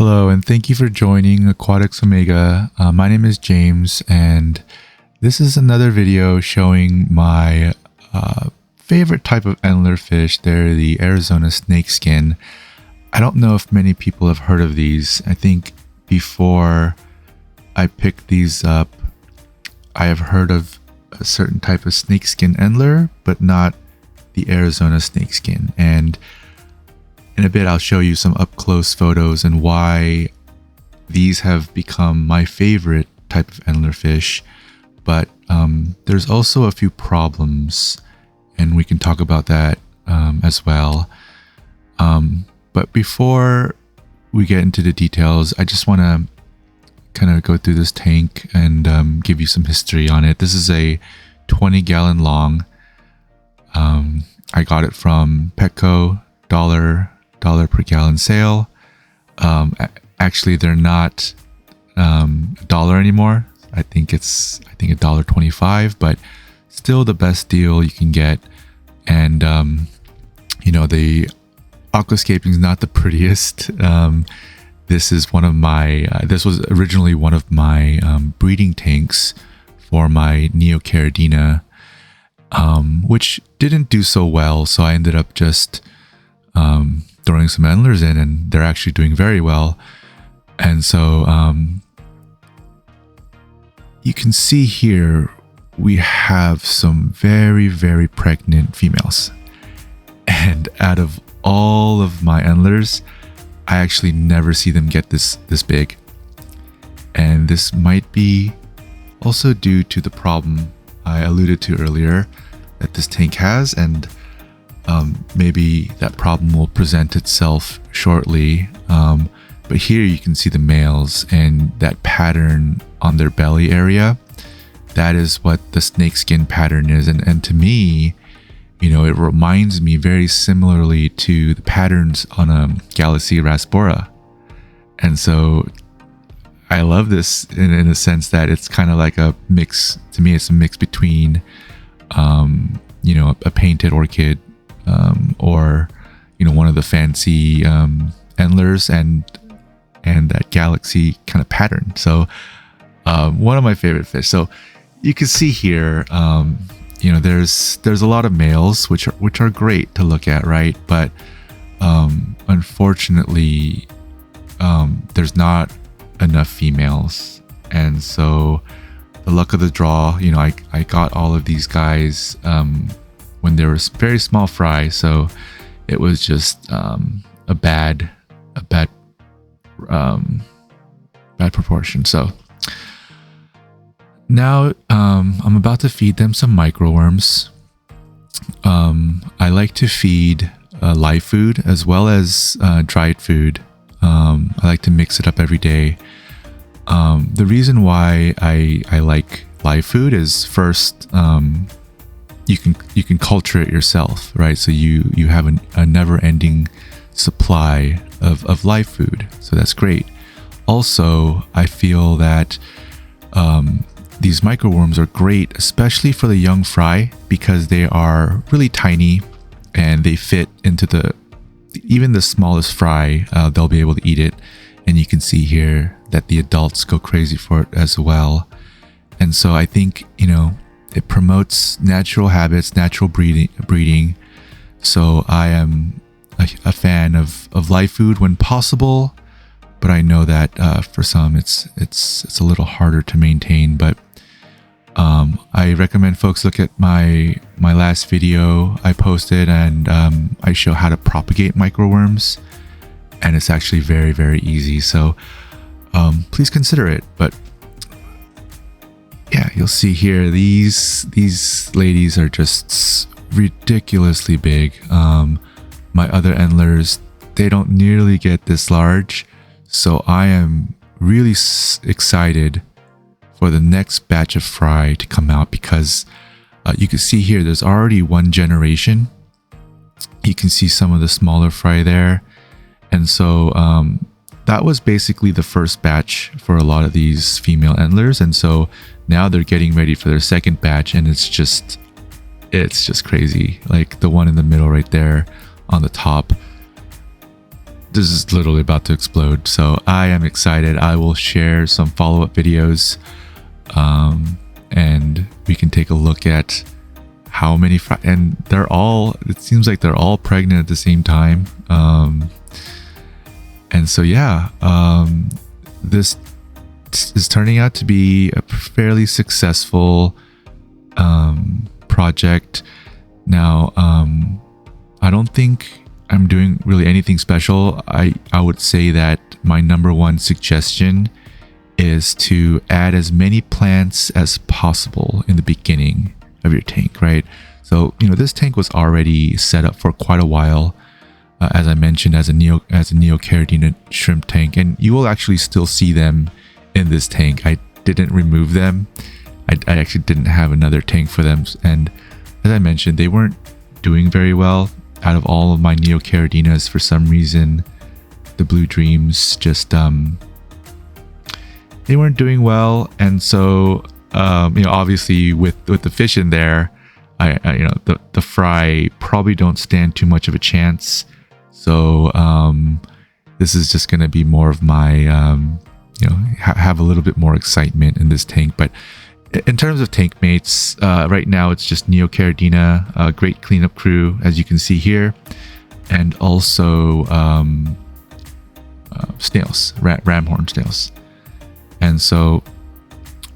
Hello, and thank you for joining Aquatics Omega. My name is James, and this is another video showing my favorite type of Endler fish. They're the Arizona Snakeskin. I don't know if many people have heard of these. I think before I picked these up, I have heard of a certain type of Snakeskin Endler, but not the Arizona Snakeskin. And in a bit, I'll show you some up-close photos and why these have become my favorite type of Endler fish. But there's also a few problems, and we can talk about that as well. But before we get into the details, I just want to kind of go through this tank and give you some history on it. This is a 20-gallon long. I got it from Petco, dollar per gallon sale. Actually, they're not $1 anymore. I think it's $1.25, but still the best deal you can get. And the aquascaping is not the prettiest. This is one of my this was originally one of my breeding tanks for my Neocaridina, which didn't do so well, so I ended up just throwing some Endlers in, and they're actually doing very well. And so you can see here we have some very, very pregnant females, and out of all of my Endlers, I actually never see them get this big. And this might be also due to the problem I alluded to earlier that this tank has, and maybe that problem will present itself shortly. But here you can see the males and that pattern on their belly area. That is what the snakeskin pattern is. And to me, it reminds me very similarly to the patterns on a Galaxy Raspora. And so I love this in a sense that it's kind of like a mix. To me, it's a mix between, a painted orchid or one of the fancy Endlers and that Galaxy kind of pattern. So one of my favorite fish. So you can see here, there's a lot of males which are great to look at, right? But unfortunately, there's not enough females, and so the luck of the draw, I got all of these guys when they were very small fry, so it was just a bad proportion. So now I'm about to feed them some microworms. I like to feed live food as well as dried food. I like to mix it up every day. The reason why I like live food is first, you can culture it yourself, right? So you have a never-ending supply of live food, so that's great. Also, I feel that these microworms are great, especially for the young fry, because they are really tiny and they fit into even the smallest fry. They'll be able to eat it, and you can see here that the adults go crazy for it as well. And so I think it promotes natural habits, natural breeding. So I am a fan of live food when possible, but I know that for some it's a little harder to maintain. But I recommend folks look at my last video I posted, and I show how to propagate microworms, and it's actually very, very easy. So please consider it. But yeah, you'll see here these ladies are just ridiculously big. My other Endlers, they don't nearly get this large, so I am really excited for the next batch of fry to come out, because you can see here there's already one generation. You can see some of the smaller fry there, and so that was basically the first batch for a lot of these female Endlers, and so now they're getting ready for their second batch, and it's just crazy. Like the one in the middle right there on the top, this is literally about to explode. So I am excited. I will share some follow-up videos, and we can take a look at how many and they're all, it seems like they're all pregnant at the same time. And so yeah, this is turning out to be a fairly successful project. Now, I don't think I'm doing really anything special. I would say that my number one suggestion is to add as many plants as possible in the beginning of your tank, right? So, you know, this tank was already set up for quite a while, as I mentioned, as a Neocaridina shrimp tank, and you will actually still see them in this tank. I didn't remove them. I actually didn't have another tank for them, and as I mentioned, they weren't doing very well. Out of all of my Neocaridinas, for some reason, the Blue Dreams just they weren't doing well, and so you know, obviously with the fish in there, I you know, the fry probably don't stand too much of a chance. So this is just going to be more of my you know, have a little bit more excitement in this tank. But in terms of tank mates, right now it's just Neocaridina, a great cleanup crew, as you can see here, and also snails, ramhorn snails. And so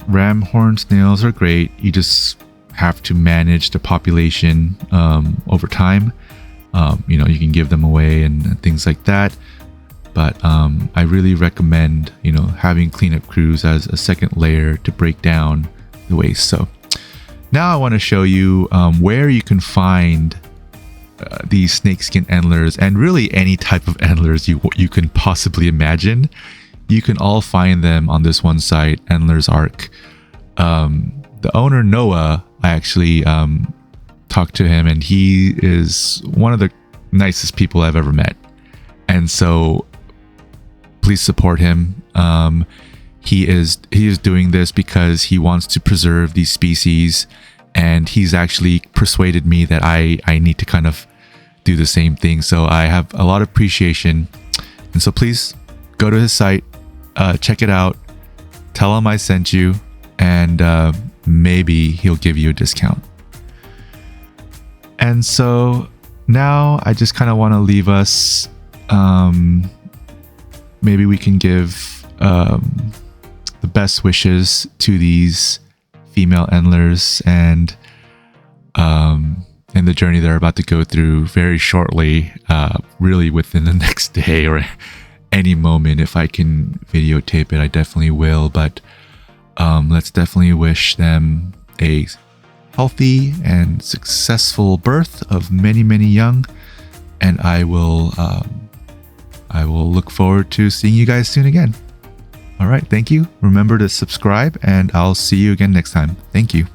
ramhorn snails are great. You just have to manage the population over time. You know, you can give them away and things like that. But I really recommend, you know, having cleanup crews as a second layer to break down the waste. So now I want to show you where you can find these snakeskin endlers, and really any type of endlers you can possibly imagine. You can all find them on this one site, Endlers Arc. The owner, Noah, I actually talked to him, and he is one of the nicest people I've ever met. And so please support him. He is doing this because he wants to preserve these species, and he's actually persuaded me that I need to kind of do the same thing. So I have a lot of appreciation, and so please go to his site, check it out, tell him I sent you, and maybe he'll give you a discount. And so now I just kind of want to leave us, maybe we can give the best wishes to these female endlers, and in the journey they're about to go through very shortly, really within the next day or any moment. If I can videotape it, I definitely will. But let's definitely wish them a healthy and successful birth of many, many young, and I will look forward to seeing you guys soon again. All right, thank you. Remember to subscribe, and I'll see you again next time. Thank you.